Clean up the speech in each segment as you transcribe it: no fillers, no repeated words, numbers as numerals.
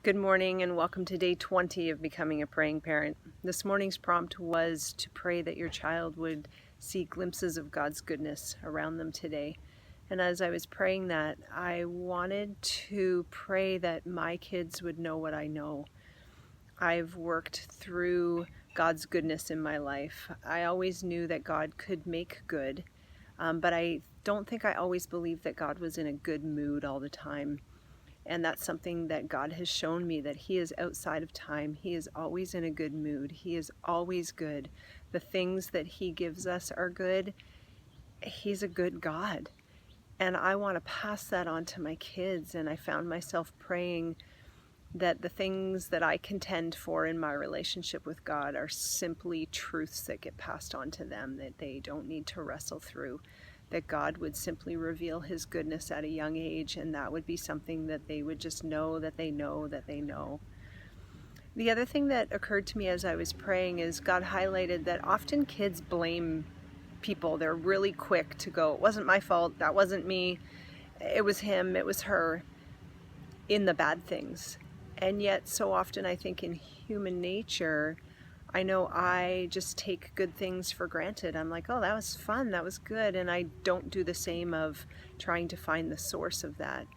Good morning and welcome to day 20 of Becoming a Praying Parent. This morning's prompt was to pray that your child would see glimpses of God's goodness around them today. And as I was praying that, I wanted to pray that my kids would know what I know. I've worked through God's goodness in my life. I always knew that God could make good, but I don't think I always believed that God was in a good mood all the time. And that's something that God has shown me, that He is outside of time. He is always in a good mood. He is always good. The things that He gives us are good. He's a good God. And I want to pass that on to my kids. And I found myself praying that the things that I contend for in my relationship with God are simply truths that get passed on to them, that they don't need to wrestle through, that God would simply reveal His goodness at a young age, and that would be something that they would just know that they know that they know. The other thing that occurred to me as I was praying is God highlighted that often kids blame people. They're really quick to go, it wasn't my fault, that wasn't me, it was him, it was her, in the bad things. And yet so often I think in human nature, I know I just take good things for granted. I'm like, oh, that was fun, that was good, and I don't do the same of trying to find the source of that.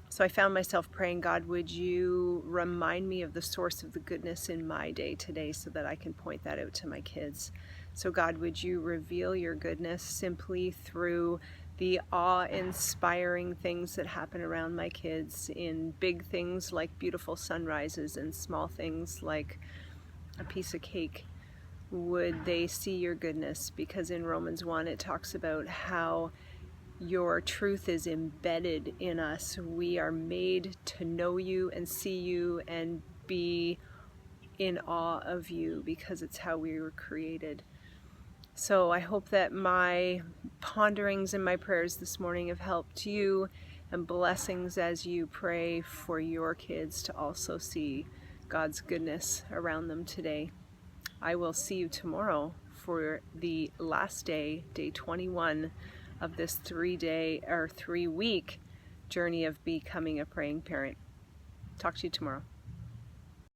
So I found myself praying, God, would you remind me of the source of the goodness in my day today so that I can point that out to my kids? So God, would you reveal your goodness simply through the awe-inspiring things that happen around my kids, in big things like beautiful sunrises and small things like a piece of cake? Would they see your goodness? Because in Romans 1 it talks about how your truth is embedded in us. We are made to know you and see you and be in awe of you because it's how we were created. So I hope that my ponderings and my prayers this morning have helped you, and blessings as you pray for your kids to also see God's goodness around them today. I will see you tomorrow for the last day, day 21 of this 3-week journey of becoming a praying parent. Talk to you tomorrow.